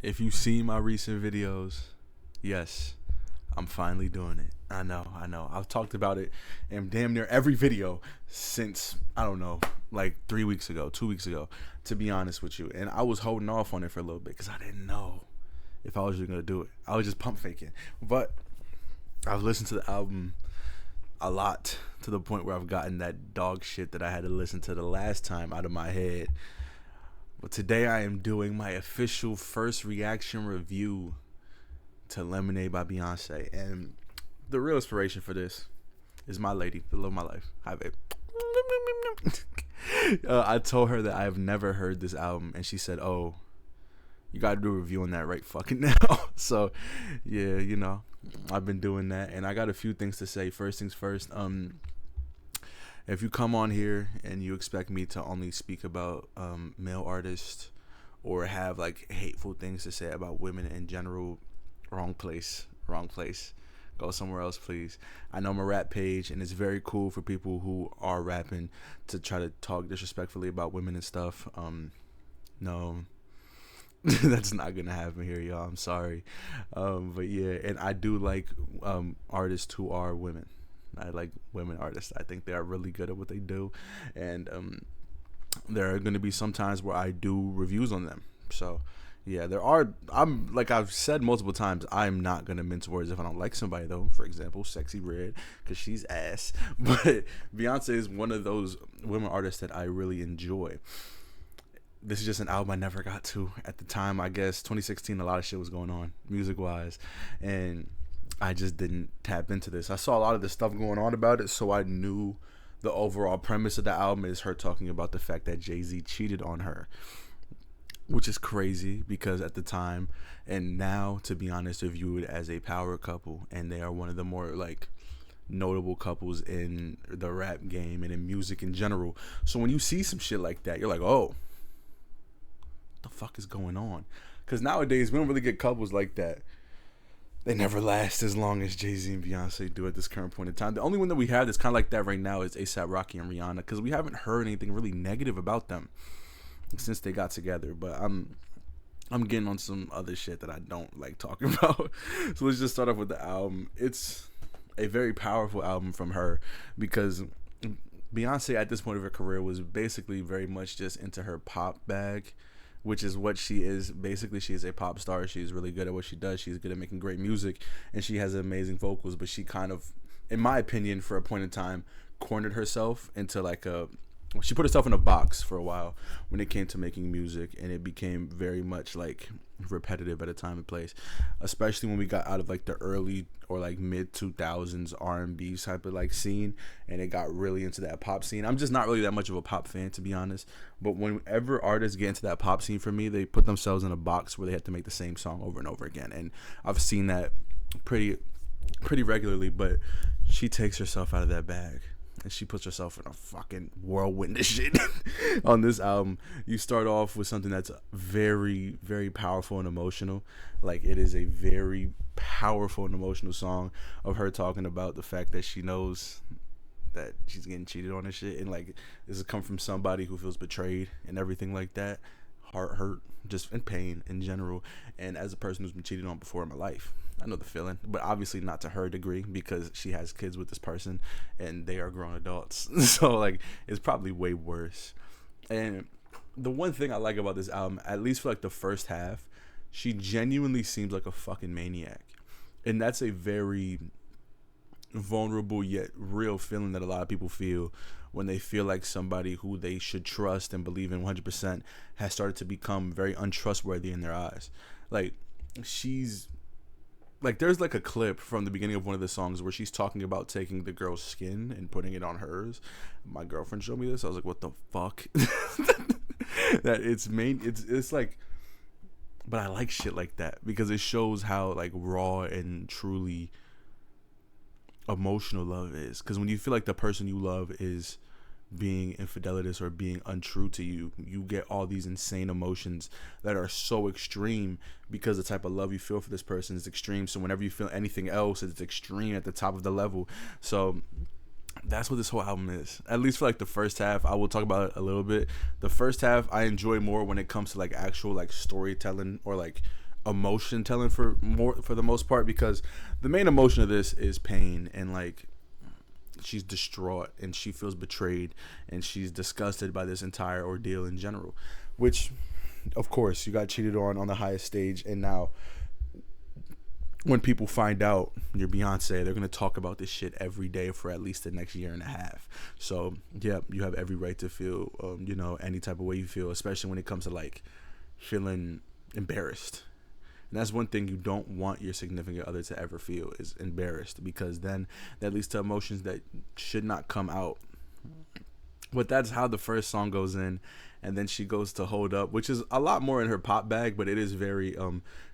If you see my recent videos, yes, I'm finally doing it. I know. I've talked about it in damn near every video since, I don't know, like 3 weeks ago, 2 weeks ago, to be honest with you. And I was holding off on it for a little bit because I didn't know if I was really going to do it. I was just pump faking. But I've listened to the album a lot to the point where I've gotten that dog shit that I had to listen to the last time out of my head. But today I am doing my official first reaction review to Lemonade by Beyonce. And the real inspiration for this is my lady, the love of my life. Hi, babe. I told her that I have never heard this album, and she said, "Oh, you got to do a review on that right fucking now." So, yeah, I've been doing that, and I got a few things to say. First things first. If you come on here and you expect me to only speak about male artists or have like hateful things to say about women in general, wrong place, wrong place. Go somewhere else, please. I know I'm a rap page, and it's very cool for people who are rapping to try to talk disrespectfully about women and stuff. No, that's not gonna happen here, y'all. I'm sorry, but yeah, and I do like artists who are women. I like women artists. I think they are really good at what they do, and there are going to be some times where I do reviews on them. So yeah, there are. I'm like I've said multiple times, I'm not gonna mince words if I don't like somebody though. For example, Sexy Red, because she's ass. But Beyonce is one of those women artists that I really enjoy. This is just an album I never got to at the time. I guess 2016, a lot of shit was going on music wise, and I just didn't tap into this. I saw a lot of the stuff going on about it, so I knew the overall premise of the album is her talking about the fact that Jay-Z cheated on her, which is crazy because at the time and now, to be honest, they're viewed as a power couple, and they are one of the more like notable couples in the rap game and in music in general. So when you see some shit like that, you're like, oh, what the fuck is going on? Because nowadays we don't really get couples like that. They never last as long as Jay-Z and Beyonce do at this current point in time. The only one that we have that's kind of like that right now is A$AP Rocky and Rihanna, because we haven't heard anything really negative about them since they got together. But I'm getting on some other shit that I don't like talking about. So let's just start off with the album. It's a very powerful album from her because Beyonce at this point of her career was basically very much just into her pop bag, which is what she is. Basically, she is a pop star. She's really good at what she does. She's good at making great music, and she has amazing vocals. But she kind of, in my opinion, for a point in time, cornered herself into like a. She put herself in a box for a while when it came to making music, and it became very much like repetitive at a time and place, especially when we got out of like the early or like mid 2000s R&B type of like scene, and it got really into that pop scene. I'm just not really that much of a pop fan, to be honest, but whenever artists get into that pop scene, for me, they put themselves in a box where they have to make the same song over and over again, and I've seen that pretty regularly. But she takes herself out of that bag, and she puts herself in a fucking whirlwind of shit on this album. You start off with something that's very, very powerful and emotional. Like, it is a very powerful and emotional song of her talking about the fact that she knows that she's getting cheated on and shit, and like this has come from somebody who feels betrayed and everything like that, heart hurt, just in pain in general. And as a person who's been cheated on before in my life, I know the feeling, but obviously not to her degree because she has kids with this person and they are grown adults. So like it's probably way worse. And the one thing I like about this album, at least for like the first half, she genuinely seems like a fucking maniac. And that's a very vulnerable yet real feeling that a lot of people feel when they feel like somebody who they should trust and believe in 100% has started to become very untrustworthy in their eyes. Like, she's like, there's like a clip from the beginning of one of the songs where she's talking about taking the girl's skin and putting it on hers. My girlfriend showed me this. I was like, what the fuck? That it's like, but I like shit like that because it shows how like raw and truly emotional love is. Because when you feel like the person you love is being infidelitous or being untrue to you, you get all these insane emotions that are so extreme because the type of love you feel for this person is extreme. So whenever you feel anything else, it's extreme at the top of the level. So that's what this whole album is, at least for like the first half. I will talk about it a little bit. The first half I enjoy more when it comes to like actual like storytelling or like emotion telling for the most part, because the main emotion of this is pain, and like she's distraught and she feels betrayed and she's disgusted by this entire ordeal in general, which of course you got cheated on the highest stage, and now when people find out you're Beyonce, they're gonna talk about this shit every day for at least the next year and a half. So yeah, you have every right to feel any type of way you feel, especially when it comes to like feeling embarrassed. And that's one thing you don't want your significant other to ever feel, is embarrassed, because then that leads to emotions that should not come out. But that's how the first song goes in, and then she goes to Hold Up, which is a lot more in her pop bag, but it is very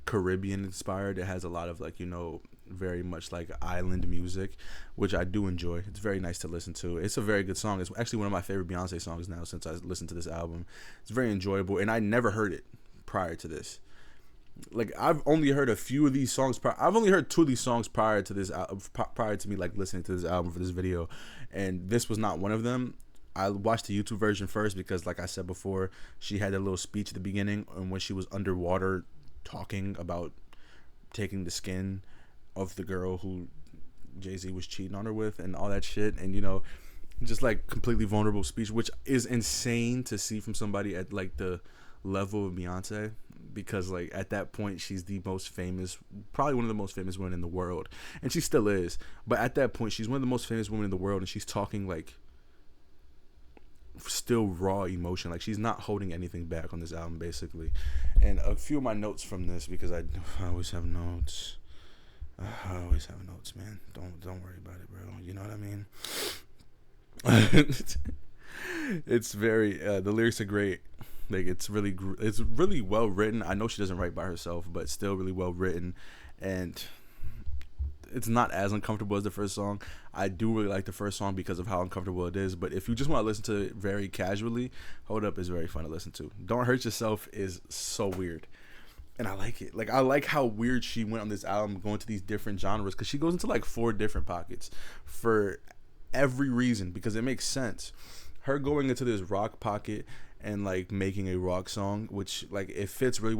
Caribbean inspired. It has a lot of like, very much like island music, which I do enjoy. It's very nice to listen to. It's a very good song. It's actually one of my favorite Beyonce songs now since I listened to this album. It's very enjoyable, and I never heard it prior to this. Like, I've only heard a few of these songs. I've only heard two of these songs prior to this, prior to me like listening to this album for this video, and this was not one of them. I watched the YouTube version first because, like I said before, she had a little speech at the beginning, and when she was underwater talking about taking the skin of the girl who Jay-Z was cheating on her with and all that shit, and just like completely vulnerable speech, which is insane to see from somebody at like the level of Beyonce, because like at that point she's the most famous, probably one of the most famous women in the world, and she still is, but at that point she's one of the most famous women in the world, and she's talking like still raw emotion, like she's not holding anything back on this album basically. And a few of my notes from this, because I always have notes, man. Don't worry about it, bro, you know what I mean. It's very the lyrics are great. Like, it's really well written. I know she doesn't write by herself, but still really well written, and it's not as uncomfortable as the first song. I do really like the first song because of how uncomfortable it is, but if you just want to listen to it very casually, Hold Up is very fun to listen to. Don't Hurt Yourself is so weird, and I like it. Like, I like how weird she went on this album, going to these different genres, because she goes into like 4 different pockets for every reason, because it makes sense. Her going into this rock pocket and like making a rock song, which like it fits really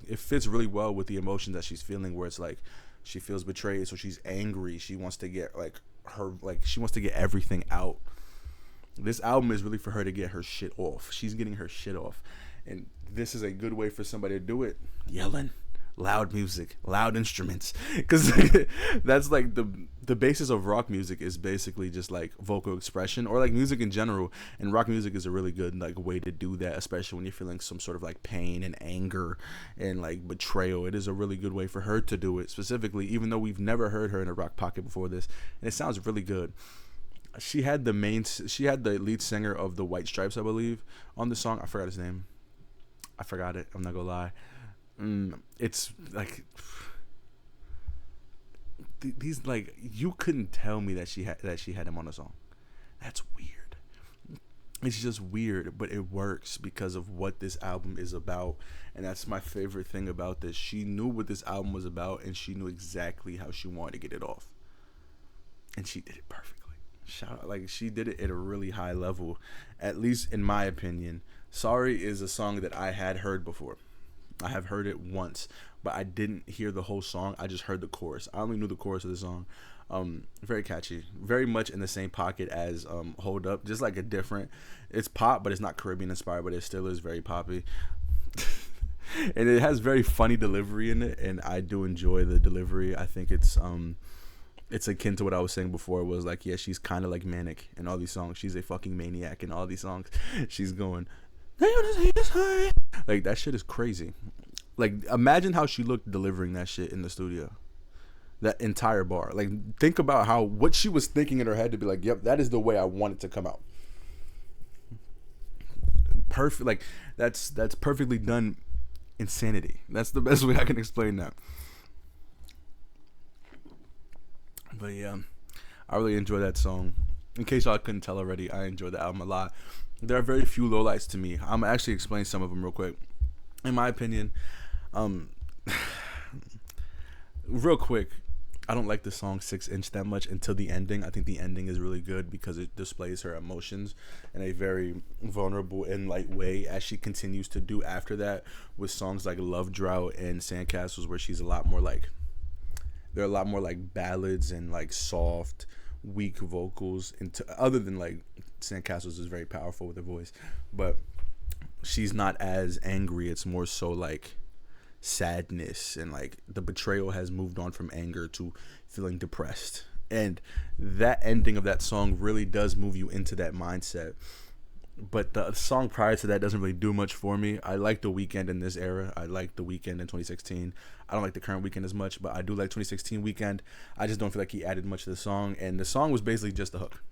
it fits really well with the emotion that she's feeling, where it's like she feels betrayed, so she's angry, she wants to get she wants to get everything out. This album is really for her to get her shit off. She's getting her shit off, and this is a good way for somebody to do it. Yelling, loud music, loud instruments, because that's like the basis of rock music is basically just like vocal expression, or like music in general, and rock music is a really good like way to do that, especially when you're feeling some sort of like pain and anger and like betrayal. It is a really good way for her to do it specifically, even though we've never heard her in a rock pocket before this, and it sounds really good. She had the lead singer of the White Stripes, I believe, on the song. I forgot his name. I forgot it, I'm not gonna lie. It's like these, like, you couldn't tell me that she had him on the song. That's weird. It's just weird, but it works because of what this album is about, and that's my favorite thing about this. She knew what this album was about, and she knew exactly how she wanted to get it off, and she did it perfectly. Shout out, like, she did it at a really high level, at least in my opinion. Sorry is a song that I had heard before. I have heard it once, but I didn't hear the whole song. I just heard the chorus. I only knew the chorus of the song. Very catchy, very much in the same pocket as Hold Up, just like a different, it's pop, but it's not Caribbean inspired, but it still is very poppy. And it has very funny delivery in it, and I do enjoy the delivery. I think it's akin to what I was saying before. It was like, yeah, she's kind of like manic in all these songs. She's a fucking maniac in all these songs. She's going, like, that shit is crazy. Like, imagine how she looked delivering that shit in the studio, that entire bar. Like, think about what she was thinking in her head to be like, yep, that is the way I want it to come out. Perfect. Like, that's perfectly done insanity. That's the best way I can explain that. But yeah, I really enjoy that song. In case y'all couldn't tell already, I enjoy the album a lot. There are very few lowlights to me. I'm actually explain some of them real quick. In my opinion, real quick, I don't like the song 6 Inch that much until the ending. I think the ending is really good because it displays her emotions in a very vulnerable and light way, as she continues to do after that with songs like Love Drought and Sandcastles, where she's a lot more like, they're a lot more like ballads and like soft, weak vocals. And other than like Sandcastles is very powerful with her voice, but she's not as angry. It's more so like sadness, and like the betrayal has moved on from anger to feeling depressed. And that ending of that song really does move you into that mindset. But the song prior to that doesn't really do much for me. I like The Weeknd in this era. I like The Weeknd in 2016. I don't like the current Weeknd as much, but I do like 2016 Weeknd. I just don't feel like he added much to the song, and the song was basically just the hook.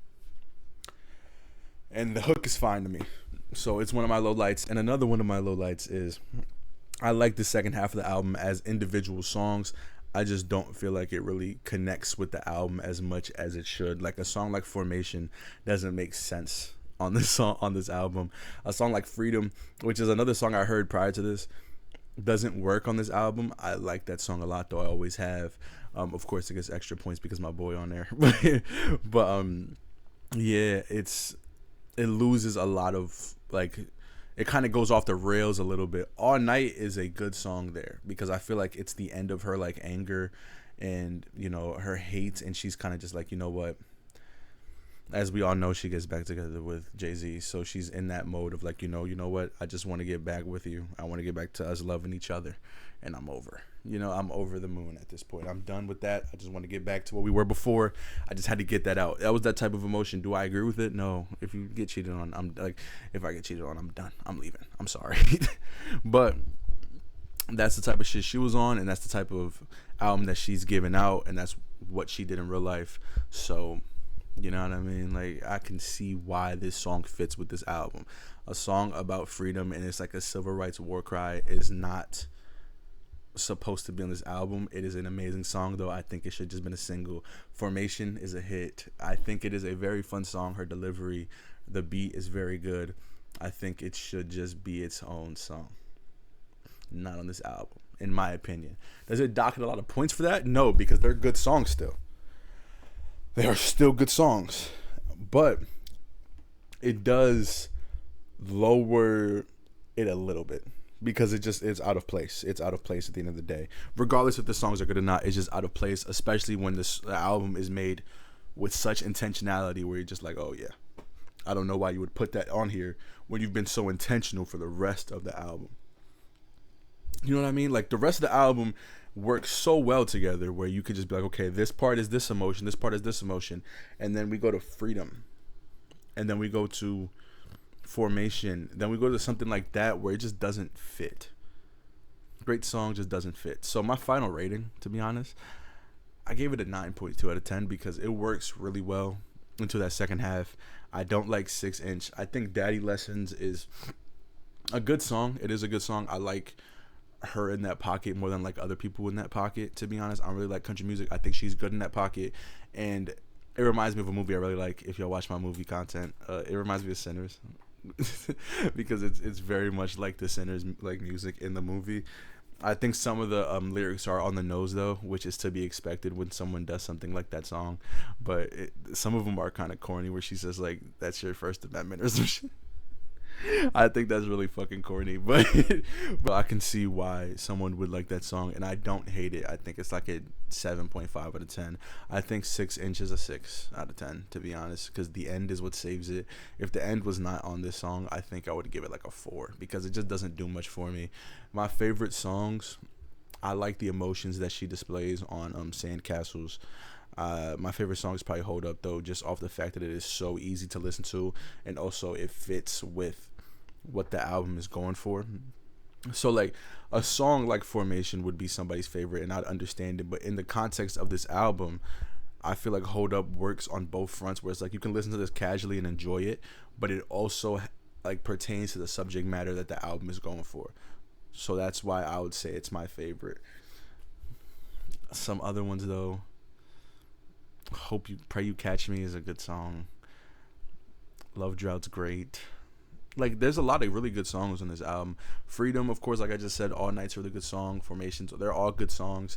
And the hook is fine to me. So it's one of my lowlights. And another one of my lowlights is I like the second half of the album as individual songs. I just don't feel like it really connects with the album as much as it should. Like a song like Formation doesn't make sense on this song, on this album. A song like Freedom, which is another song I heard prior to this, doesn't work on this album. I like that song a lot, though. I always have. Of course, it gets extra points because my boy on there. but yeah, it loses a lot of like, it kind of goes off the rails a little bit. All Night is a good song there because I feel like it's the end of her like anger and, you know, her hate, and she's kind of just like, you know what, as we all know, she gets back together with Jay-Z, so she's in that mode of like, you know what, I just want to get back with you. I want to get back to us loving each other, and I'm over. You know, I'm over the moon at this point. I'm done with that. I just want to get back to what we were before. I just had to get that out. That was that type of emotion. Do I agree with it? No. If you get cheated on, I'm like, if I get cheated on, I'm done. I'm leaving. I'm sorry. But that's the type of shit she was on, and that's the type of album that she's giving out, and that's what she did in real life. So, you know what I mean? Like, I can see why this song fits with this album. A song about freedom, and it's like a civil rights war cry, is not supposed to be on this album. It is an amazing song, though. I think it should just been a single. Formation is a hit. I think it is a very fun song. Her delivery, the beat is very good. I think it should just be its own song, not on this album, in my opinion. Does it docket a lot of points for that? No, because they're good songs still. They are still good songs, but it does lower it a little bit because it's out of place. It's out of place at the end of the day. Regardless if the songs are good or not, it's just out of place, especially when the album is made with such intentionality where you're just like, oh yeah, I don't know why you would put that on here when you've been so intentional for the rest of the album. You know what I mean? Like, the rest of the album works so well together where you could just be like, okay, this part is this emotion, this part is this emotion, and then we go to Freedom, and then we go to Formation, then we go to something like that where it just doesn't fit. Great song, just doesn't fit. So my final rating, to be honest, I gave it a 9.2 out of 10 because it works really well into that second half. I don't like 6 Inch. I think Daddy Lessons is a good song. It is a good song. I like her in that pocket more than like other people in that pocket, to be honest. I really like country music. I think she's good in that pocket, and it reminds me of a movie I really like. If y'all watch my movie content, it reminds me of Sinners because it's very much like the Sinners like music in the movie. I think some of the lyrics are on the nose though, which is to be expected when someone does something like that song, but some of them are kind of corny where she says like, that's your First Amendment or some shit. I think that's really fucking corny, but I can see why someone would like that song, and I don't hate it. I think it's like a 7.5 out of 10. I think 6 Inch is a 6 out of 10, to be honest, because the end is what saves it. If the end was not on this song, I think I would give it like a 4 because it just doesn't do much for me. My favorite songs, I like the emotions that she displays on Sandcastles. My favorite song is probably Hold Up, though, just off the fact that it is so easy to listen to, and also it fits with what the album is going for. So like a song like Formation would be somebody's favorite, and I'd understand it, but in the context of this album, I feel like Hold Up works on both fronts, where it's like you can listen to this casually and enjoy it, but it also like pertains to the subject matter that the album is going for. So that's why I would say it's my favorite. Some other ones though, Pray You Catch Me is a good song. Love Drought's great. Like, there's a lot of really good songs on this album. Freedom, of course, like I just said, All Night's a really good song. Formations, they're all good songs.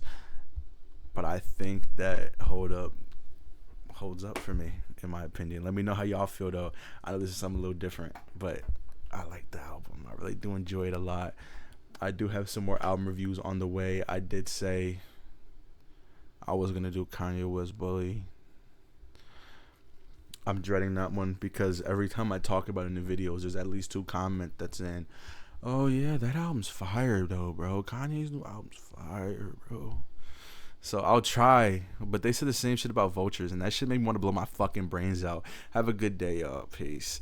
but I think that holds up for me, in my opinion. Let me know how y'all feel though. I know this is something a little different, but I like the album. I really do enjoy it a lot. I do have some more album reviews on the way. I did say I was gonna do Kanye West Bully. I'm dreading that one because every time I talk about it in the videos, there's at least 2 comments that's saying, "Oh yeah, that album's fire though, bro. Kanye's new album's fire, bro." So I'll try, but they said the same shit about Vultures, and that shit made me want to blow my fucking brains out. Have a good day, y'all. Peace.